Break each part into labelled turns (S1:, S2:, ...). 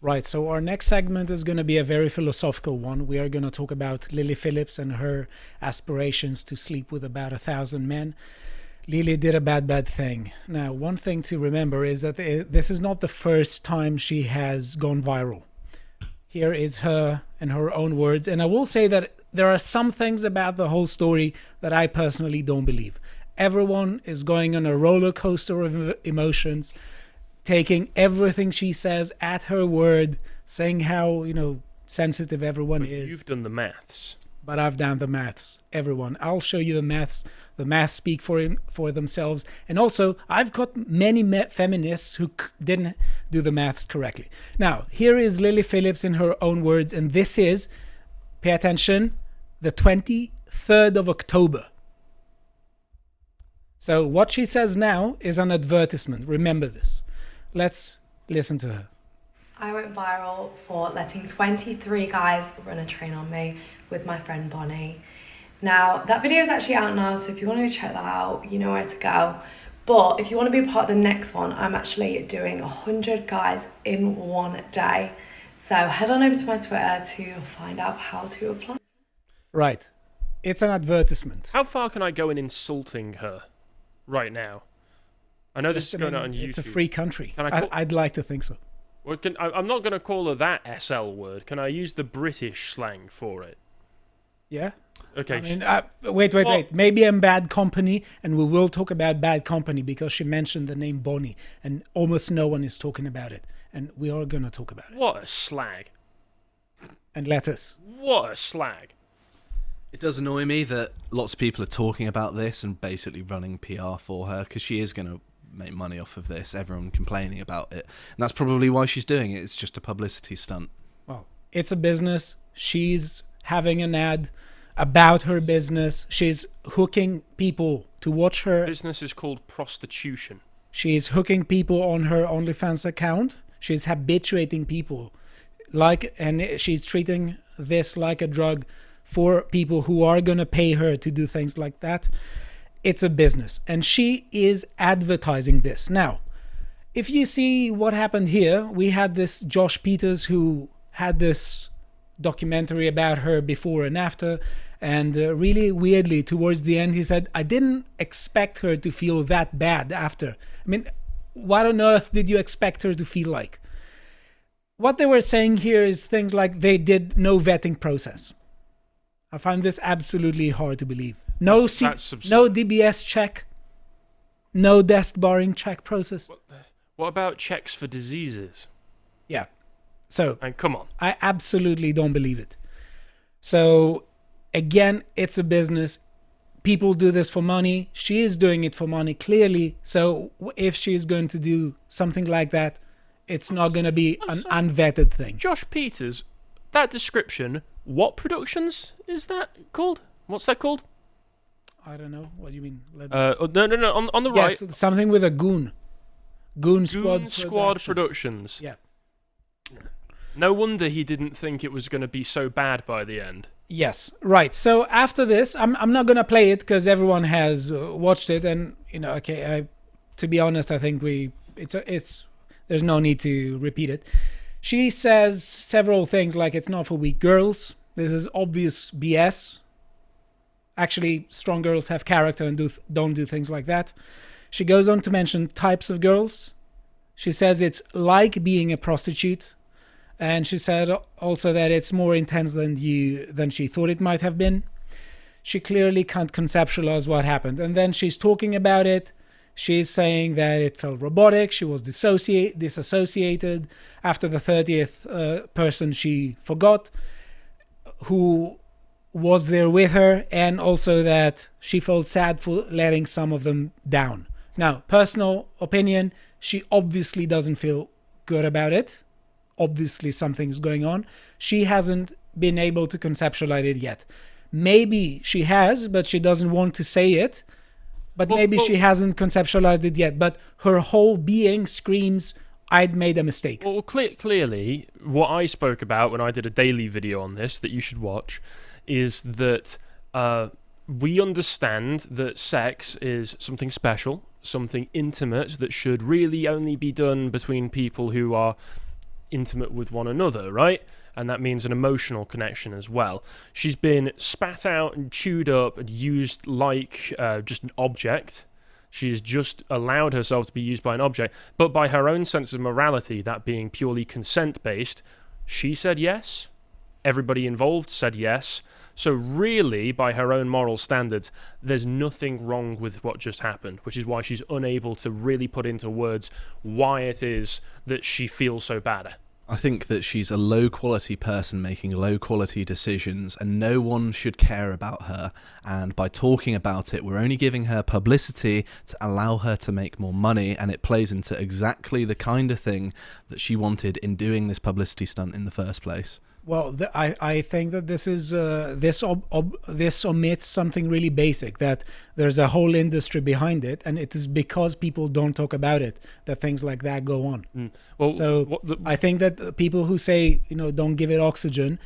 S1: Right, so our next segment is going to be a very philosophical one. We are going to talk about Lily Phillips and her aspirations to sleep with about 1,000 men. Lily did a bad thing. Now, one thing to remember is that this is not the first time she has gone viral. Here is her in her own words. And I will say that there are some things about the whole story that I personally don't believe. Everyone is going on a roller coaster of emotions, taking everything she says at her word, saying how, sensitive everyone is.
S2: You've done the maths.
S1: But I've done the maths, everyone. I'll show you the maths. The maths speak for themselves. And also, I've got many feminists who didn't do the maths correctly. Now, here is Lily Phillips in her own words, and this is, pay attention, the 23rd of October. So what she says now is an advertisement. Remember this. Let's listen to her.
S3: I went viral for letting 23 guys run a train on me with my friend Bonnie. Now, that video is actually out now, so if you want to check that out, you know where to go. But if you want to be a part of the next one, I'm actually doing 100 guys in one day. So head on over to my Twitter to find out how to apply.
S1: Right. It's an advertisement.
S2: How far can I go in insulting her right now? I know this is going out on YouTube.
S1: It's a free country.
S2: Can
S1: I'd like to think so.
S2: Well, I'm not going to call her that SL word. Can I use the British slang for it?
S1: Yeah.
S2: Okay.
S1: I mean, wait. Maybe I'm bad company, and we will talk about bad company because she mentioned the name Bonnie, and almost no one is talking about it, and we are going to talk about it.
S2: What a slag.
S1: And lettuce.
S2: What a slag.
S4: It does annoy me that lots of people are talking about this and basically running PR for her, because she is going to make money off of this, everyone complaining about it. And that's probably why she's doing it. It's just a publicity stunt.
S1: Well, it's a business. She's having an ad about her business. She's hooking people to watch her.
S2: Business is called prostitution.
S1: She's hooking people on her OnlyFans account. She's habituating people. And she's treating this like a drug for people who are going to pay her to do things like that. It's a business, and she is advertising this. Now, if you see what happened here, we had this Josh Peters who had this documentary about her before and after, and really weirdly towards the end he said, I didn't expect her to feel that bad after. I mean, what on earth did you expect her to feel like? What they were saying here is things like they did no vetting process. I find this absolutely hard to believe. No DBS check, no desk barring check process.
S2: What about checks for diseases?
S1: Yeah. So,
S2: and come on.
S1: I absolutely don't believe it. So, again, it's a business. People do this for money. She is doing it for money, clearly. So, if she's going to do something like that, it's not going to be an unvetted thing.
S2: Josh Peters, that description, what productions is that called? What's that called?
S1: I don't know. What do you mean?
S2: No. On the right.
S1: Yes, something with a goon. Goon
S2: Squad Productions.
S1: Yeah.
S2: No wonder he didn't think it was going to be so bad by the end.
S1: Yes, right. So after this, I'm not going to play it because everyone has watched it, and to be honest, I think there's no need to repeat it. She says several things like it's not for weak girls. This is obvious BS. Actually, strong girls have character and don't do things like that. She goes on to mention types of girls. She says it's like being a prostitute. And she said also that it's more intense than she thought it might have been. She clearly can't conceptualize what happened. And then she's talking about it. She's saying that it felt robotic. She was disassociated after the 30th person she forgot who was there with her, and also that she felt sad for letting some of them down. Now, personal opinion, she obviously doesn't feel good about it. Obviously something's going on. She hasn't been able to conceptualize it yet. Maybe she has, but she doesn't want to say it. But maybe she hasn't conceptualized it yet. But her whole being screams, I'd made a mistake.
S2: Well, clearly, what I spoke about when I did a daily video on this that you should watch is that we understand that sex is something special, something intimate that should really only be done between people who are intimate with one another, right? And that means an emotional connection as well. She's been spat out and chewed up and used like just an object. She's just allowed herself to be used by an object, but by her own sense of morality, that being purely consent-based, she said yes. Everybody involved said yes. So really, by her own moral standards, there's nothing wrong with what just happened, which is why she's unable to really put into words why it is that she feels so bad.
S4: I think that she's a low-quality person making low-quality decisions, and no one should care about her. And by talking about it, we're only giving her publicity to allow her to make more money, and it plays into exactly the kind of thing that she wanted in doing this publicity stunt in the first place.
S1: Well, I think that this is this omits something really basic, that there's a whole industry behind it, and it is because people don't talk about it that things like that go on.
S2: Well,
S1: so I think that people who say, don't give it oxygen,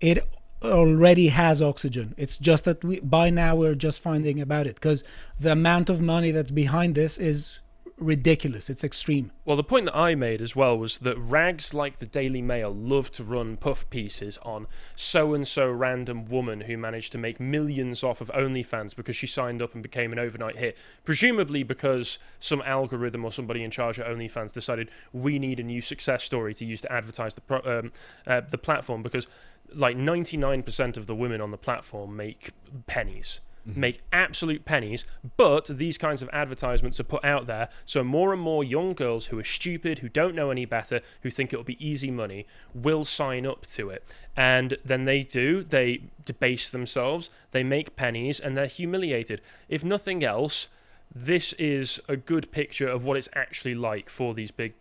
S1: it already has oxygen. It's just that by now we're just finding about it, because the amount of money that's behind this is ridiculous. It's extreme.
S2: Well, the point that I made as well was that rags like the Daily Mail love to run puff pieces on so-and-so random woman who managed to make millions off of OnlyFans because she signed up and became an overnight hit, presumably because some algorithm or somebody in charge of OnlyFans decided we need a new success story to use to advertise the platform, because like 99% of the women on the platform make pennies. Make absolute pennies, but these kinds of advertisements are put out there, so more and more young girls who are stupid, who don't know any better, who think it'll be easy money, will sign up to it. And then they debase themselves, they make pennies, and they're humiliated. If nothing else, this is a good picture of what it's actually like for these big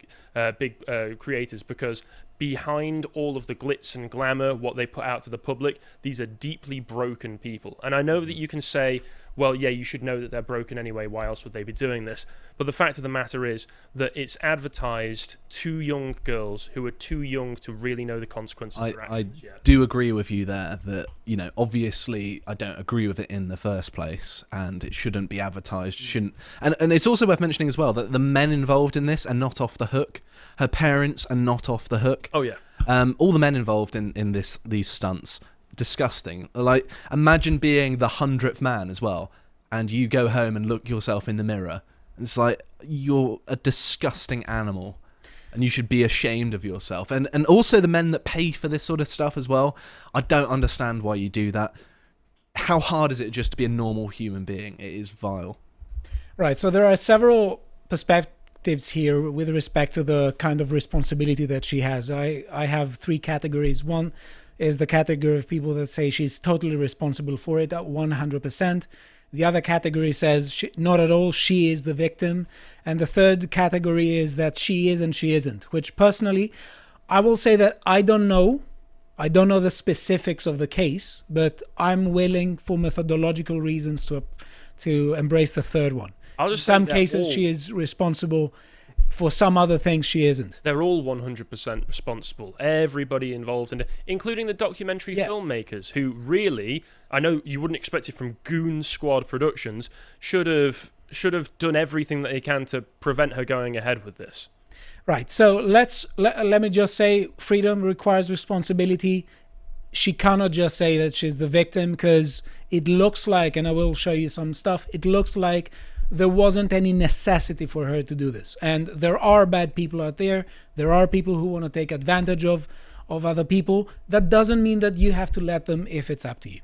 S2: creators, because behind all of the glitz and glamour, what they put out to the public, these are deeply broken people. And I know that you can say, well, yeah, you should know that they're broken anyway, why else would they be doing this? But the fact of the matter is that it's advertised to young girls who are too young to really know the consequences of their actions.
S4: I do agree with you there that, obviously I don't agree with it in the first place, and it shouldn't be advertised, and it's also worth mentioning as well that the men involved in this are not off the hook. Her parents are not off the hook.
S2: Oh, yeah.
S4: All the men involved in these stunts, disgusting. Like, imagine being the 100th man as well, and you go home and look yourself in the mirror. It's like, you're a disgusting animal, and you should be ashamed of yourself. And also the men that pay for this sort of stuff as well. I don't understand why you do that. How hard is it just to be a normal human being? It is vile.
S1: Right, so there are several perspectives here with respect to the kind of responsibility that she has. I have three categories. One is the category of people that say she's totally responsible for it at 100%. The other category says not at all, she is the victim. And the third category is that she is and she isn't, which personally, I will say that I don't know the specifics of the case, but I'm willing for methodological reasons to embrace the third one. In some cases, she is responsible. For some other things, she isn't.
S2: They're all 100% responsible. Everybody involved in it, including the documentary filmmakers, who really, I know you wouldn't expect it from Goon Squad Productions, should have done everything that they can to prevent her going ahead with this.
S1: Right. So let me just say, freedom requires responsibility. She cannot just say that she's the victim, because it looks like, and I will show you some stuff, it looks like there wasn't any necessity for her to do this. And there are bad people out there. There are people who want to take advantage of other people. That doesn't mean that you have to let them if it's up to you.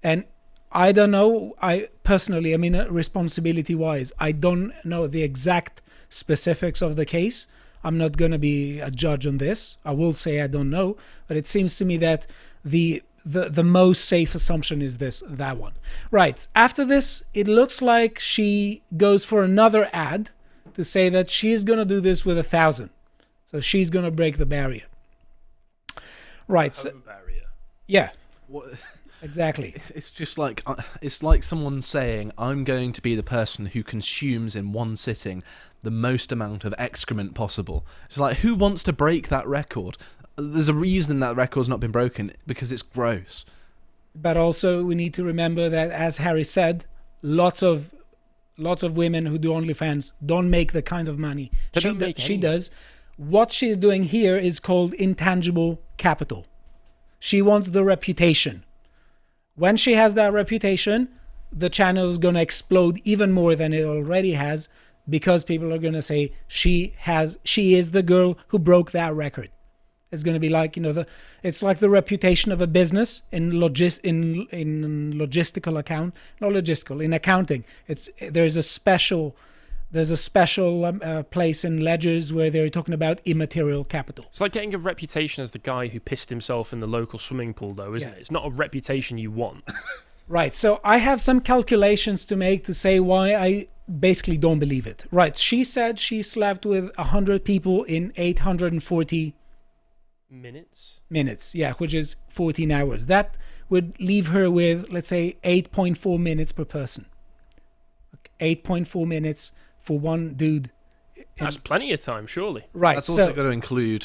S1: And I don't know, responsibility-wise, I don't know the exact specifics of the case. I'm not going to be a judge on this. I will say I don't know, but it seems to me that the most safe assumption is that one. Right. After this, it looks like she goes for another ad to say that she's going to do this with 1,000. So she's going to break the barrier. Right.
S2: Barrier.
S1: Yeah.
S4: What?
S1: Exactly.
S4: It's just like, it's like someone saying, I'm going to be the person who consumes in one sitting the most amount of excrement possible. It's like, who wants to break that record? There's a reason that record's not been broken, because it's gross.
S1: But also we need to remember that, as Harry said, lots of women who do OnlyFans don't make the kind of money she does. what she's doing here is called intangible capital. She wants the reputation. When she has that reputation, the channel is going to explode even more than it already has, because people are going to say she is the girl who broke that record. It's going to be like, it's like the reputation of a business in logistical account, not logistical, in accounting. There's a special place in ledgers where they're talking about immaterial capital.
S2: It's like getting a reputation as the guy who pissed himself in the local swimming pool, though, isn't it? It's not a reputation you want.
S1: Right. So I have some calculations to make to say why I basically don't believe it. Right. She said she slept with 100 people in 840 minutes, yeah, which is 14 hours. That would leave her with, let's say, 8.4 minutes per person. 8.4 minutes for one dude.
S2: That's plenty of time, surely.
S1: Right.
S4: That's also got to include,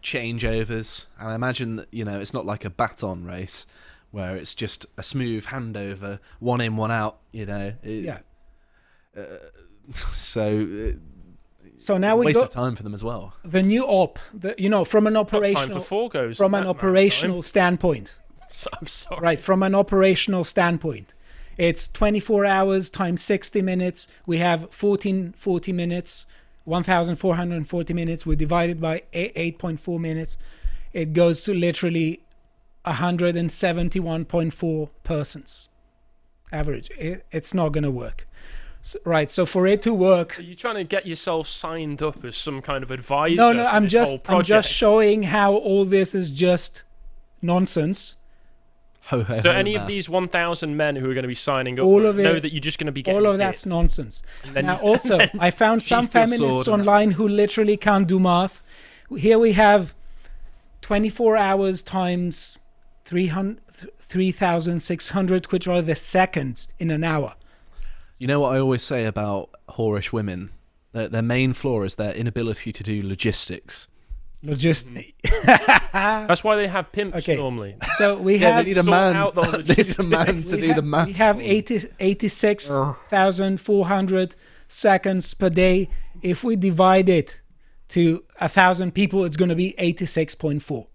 S4: changeovers. And I imagine that, it's not like a baton race where it's just a smooth handover, one in, one out,
S1: Yeah.
S4: So
S1: now we
S4: waste
S1: go
S4: of time for them as well.
S1: the new op. From an
S2: Time
S1: operational
S2: for Forgos.
S1: from an operational standpoint.
S2: I'm sorry.
S1: Right, from an operational standpoint, it's 24 hours times 60 minutes. We have 1440 minutes, 1,440 minutes. We divide it by 8.4 minutes. It goes to literally 171.4 persons average. It's not going to work. Right, so for it to work,
S2: Are you trying to get yourself signed up as some kind of advisor?
S1: no,
S2: for
S1: I'm
S2: this whole
S1: just
S2: project?
S1: showing how all this is just nonsense.
S2: So any of these 1,000 men who are going to be signing up
S1: All of
S2: know
S1: it-
S2: that you're just going to be getting
S1: All of
S2: hit.
S1: that's nonsense.
S2: And then
S1: Now, also, I found some
S4: Chief your
S1: feminists
S4: sword.
S1: online who literally can't do math. Here we have 24 hours times 3,600, which are the seconds in an hour.
S4: You know what I always say about whorish women? Their main flaw is their inability to do logistics.
S2: That's why they have pimps
S1: Okay.
S2: normally.
S1: So we
S4: Yeah,
S1: have
S4: they need a
S2: sort
S4: man.
S2: out the
S4: They need a man
S2: logistics.
S4: to do the maths.
S1: We have
S4: for them.
S1: 86,400 seconds per day. If we divide it to 1,000 people, it's going to be 86.4.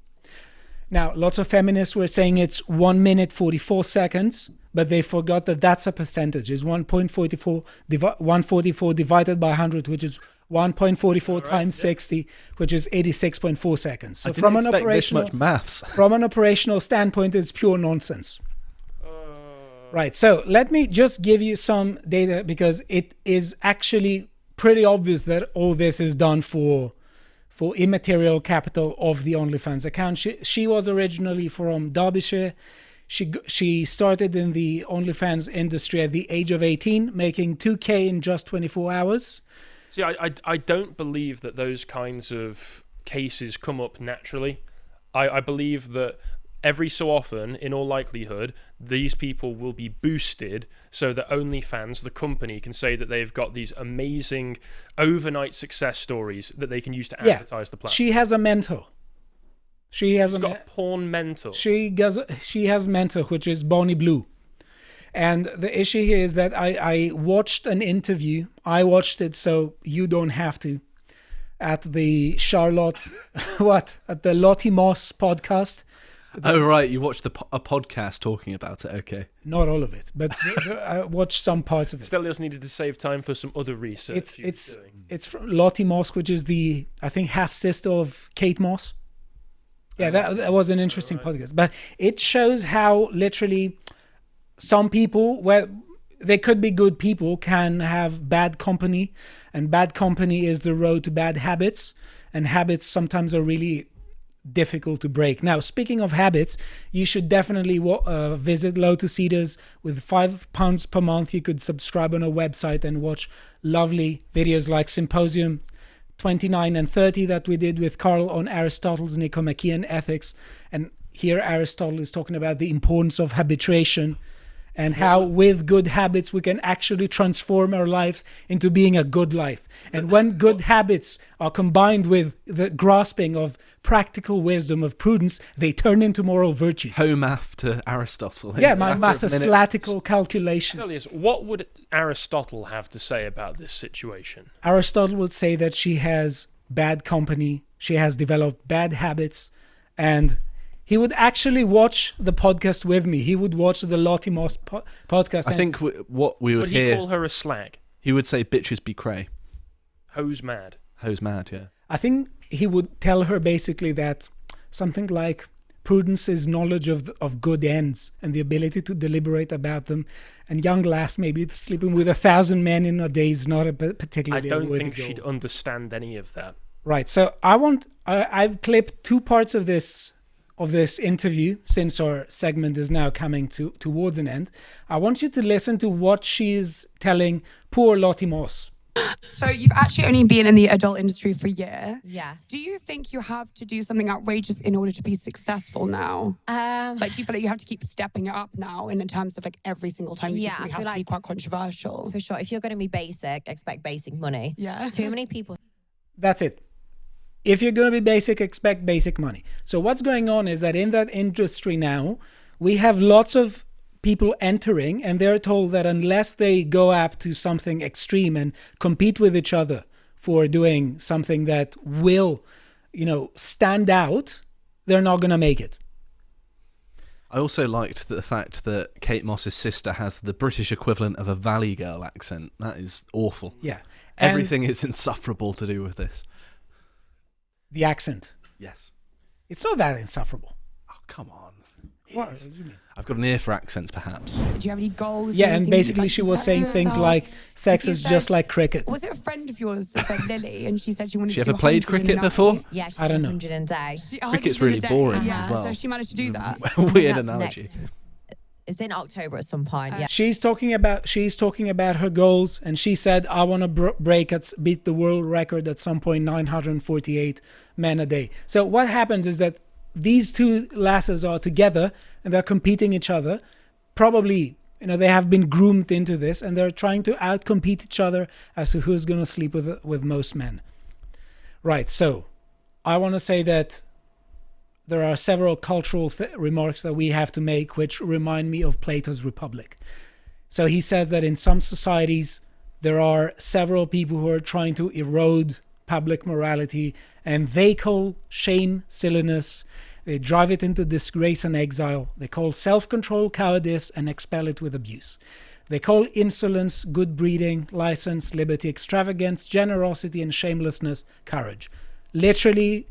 S1: Now, lots of feminists were saying it's 1 minute 44 seconds, but they forgot that that's a percentage. It's 144 divided by 100, which is 1.44 times 60, which is 86.4 seconds. So
S4: I didn't expect this much maths.
S1: from an operational standpoint, it's pure nonsense. Right, so let me just give you some data, because it is actually pretty obvious that all this is done for immaterial capital of the OnlyFans account. She was originally from Derbyshire. She started in the OnlyFans industry at the age of 18, making 2K in just 24 hours.
S2: See, I don't believe that those kinds of cases come up naturally. I believe that every so often, in all likelihood, these people will be boosted so that OnlyFans, the company, can say that they've got these amazing overnight success stories that they can use to advertise the platform.
S1: She has a mentor.
S2: She's got a porn mentor.
S1: She has mentor, which is Bonnie Blue. And the issue here is that I watched an interview. I watched it so you don't have to. At the at the Lottie Moss podcast.
S4: Oh, right. You watched a podcast talking about it. Okay.
S1: Not all of it, but I watched some parts of it.
S2: Stelios needed to save time for some other research.
S1: It's from Lottie Moss, which is the, I think, half sister of Kate Moss. Yeah, that was an interesting podcast. But it shows how literally some people, where they could be good people, can have bad company, and bad company is the road to bad habits, and habits sometimes are really difficult to break. Now, speaking of habits, you should definitely visit Lotus Eaters. With £5 per month, you could subscribe on a website and watch lovely videos like Symposium 29 and 30 that we did with Carl on Aristotle's Nicomachean Ethics. And here Aristotle is talking about the importance of habituation and how with good habits we can actually transform our lives into being a good life. And when good habits are combined with the grasping of practical wisdom, of prudence, they turn into moral virtues.
S4: Math to Aristotle.
S1: Yeah, my mathematical calculations.
S2: Stelios, what would Aristotle have to say about this situation?
S1: Aristotle would say that she has bad company. She has developed bad habits. And he would actually watch the podcast with me. He would watch the Lottie Moss podcast.
S4: I think what we would
S2: Would he
S4: hear...
S2: call her a slag?
S4: He would say, bitches be cray.
S2: Hose mad.
S4: Hose mad, yeah.
S1: I think he would tell her basically that something like prudence is knowledge of good ends and the ability to deliberate about them. And young lass, maybe sleeping with 1,000 men in a day is not a particularly
S2: I don't
S1: worthy
S2: think
S1: goal.
S2: she'd understand any of that.
S1: Right. So I've clipped 2 parts of this interview, since our segment is now coming towards an end. I want you to listen to what she's telling poor Lottie Moss.
S5: So you've actually only been in the adult industry for a year.
S6: Yes.
S5: Do you think you have to do something outrageous in order to be successful now? Like, do you feel like you have to keep stepping it up now in terms of like every single time you do something has to be quite controversial?
S6: For sure. If you're going to be basic, expect basic money.
S5: Yeah.
S6: Too many people.
S1: That's it. If you're going to be basic, expect basic money. So what's going on is that in that industry now, we have lots of people entering, and they're told that unless they go up to something extreme and compete with each other for doing something that will, stand out, they're not going to make it.
S4: I also liked the fact that Kate Moss's sister has the British equivalent of a Valley Girl accent. That is awful.
S1: Yeah.
S4: Everything is insufferable to do with this.
S1: The accent.
S4: Yes.
S1: It's not that insufferable.
S4: Oh, come on.
S1: What do you mean?
S4: I've got an ear for accents, perhaps.
S5: Do you have any goals?
S1: Yeah, and basically she was saying things like, sex is just like cricket.
S5: Was it a friend of yours that said Lily, and she said she wanted
S4: She
S5: to do
S4: ever played
S5: 100 in a
S4: cricket
S5: night?
S4: before?
S6: Yeah, she's
S1: I don't know.
S6: 100 in a day.
S4: Cricket's
S5: 100 in a
S4: really
S5: day.
S4: boring
S5: Yeah,
S4: as well.
S5: so she managed to do that.
S4: Weird
S6: That's
S4: analogy.
S6: next. It's in October at some point. Yeah.
S1: She's talking about her goals, and she said, I want to beat the world record at some point, 948 men a day. So what happens is that these 2 lasses are together and they're competing each other. Probably, they have been groomed into this, and they're trying to outcompete each other as to who's going to sleep with most men. Right. So I want to say that there are several cultural remarks that we have to make which remind me of Plato's Republic. So he says that in some societies there are several people who are trying to erode public morality, and they call shame silliness. They drive it into disgrace and exile. They call self-control cowardice and expel it with abuse. They call insolence good breeding, license, liberty, extravagance, generosity, and shamelessness courage. Literally,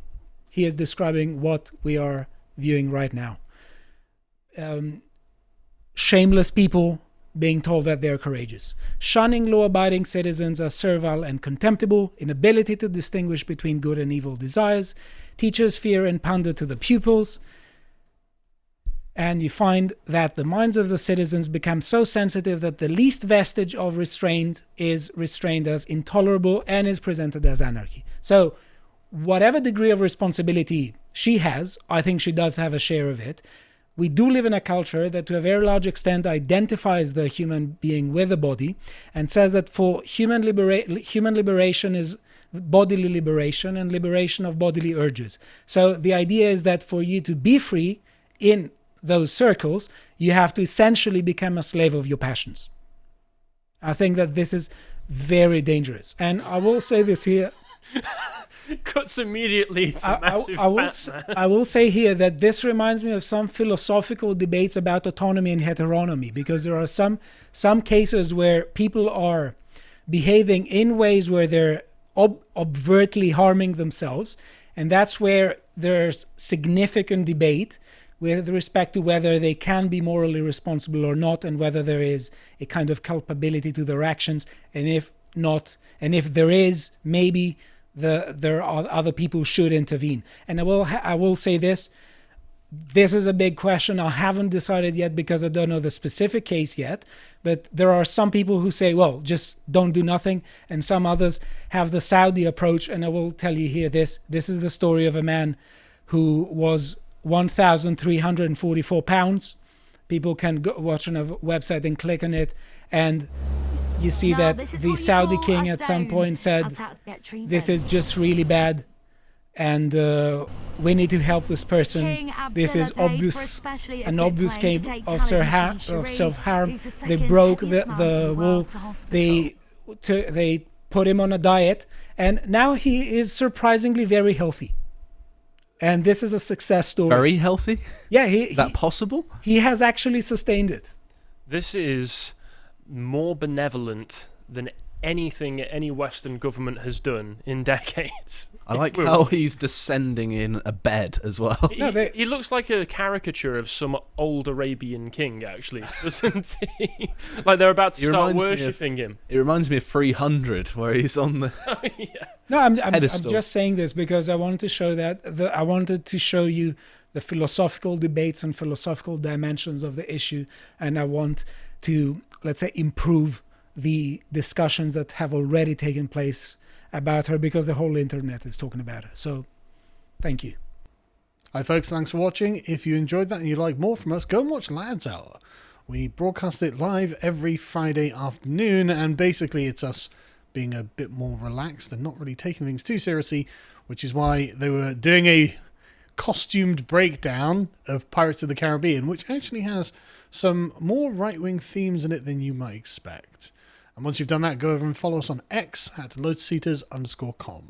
S1: he is describing what we are viewing right now. Shameless people being told that they're courageous. Shunning law-abiding citizens as servile and contemptible. Inability to distinguish between good and evil desires. Teachers fear and pander to the pupils. And you find that the minds of the citizens become so sensitive that the least vestige of restraint is restrained as intolerable and is presented as anarchy. So whatever degree of responsibility she has, I think she does have a share of it. We do live in a culture that to a very large extent identifies the human being with the body and says that for human liberation is bodily liberation and liberation of bodily urges. So the idea is that for you to be free in those circles, you have to essentially become a slave of your passions. I think that this is very dangerous. And I will say this here.
S2: Cuts immediately to massive fat man.
S1: I will say here that this reminds me of some philosophical debates about autonomy and heteronomy, because there are some cases where people are behaving in ways where they're overtly harming themselves, and that's where there's significant debate with respect to whether they can be morally responsible or not, and whether there is a kind of culpability to their actions, and if not, and if there is, maybe there are other people who should intervene. And I will say this is a big question. I haven't decided yet because I don't know the specific case yet, but there are some people who say, well, just don't do nothing, and some others have the Saudi approach. And I will tell you here, this is the story of a man who was 1,344 pounds. People can go watch on a website and click on it, and you see that the Saudi king at some point said, this is just really bad, and we need to help this person. This is an obvious case of self-harm. They broke the wall. They put him on a diet, And now he is surprisingly very healthy. And this is a success story.
S4: Very healthy?
S1: Yeah,
S4: Is that possible?
S1: He has actually sustained it.
S2: This is more benevolent than anything any Western government has done in decades.
S4: I like how he's descending in a bed as well.
S2: He looks like a caricature of some old Arabian king, actually, doesn't he? Like they're about to start worshipping him.
S4: It reminds me of 300, where he's on the
S1: No, I'm
S4: pedestal.
S1: just saying this because I wanted to show I wanted to show you the philosophical debates and philosophical dimensions of the issue, and I want to, let's say, improve the discussions that have already taken place about her, because the whole internet is talking about her. So thank you.
S7: Hi folks, thanks for watching. If you enjoyed that and you'd like more from us, go and watch Lads Hour. We broadcast it live every Friday afternoon, and basically it's us being a bit more relaxed and not really taking things too seriously, which is why they were doing a costumed breakdown of Pirates of the Caribbean, which actually has some more right-wing themes in it than you might expect. And once you've done that, go over and follow us on X at LotusEaters_com.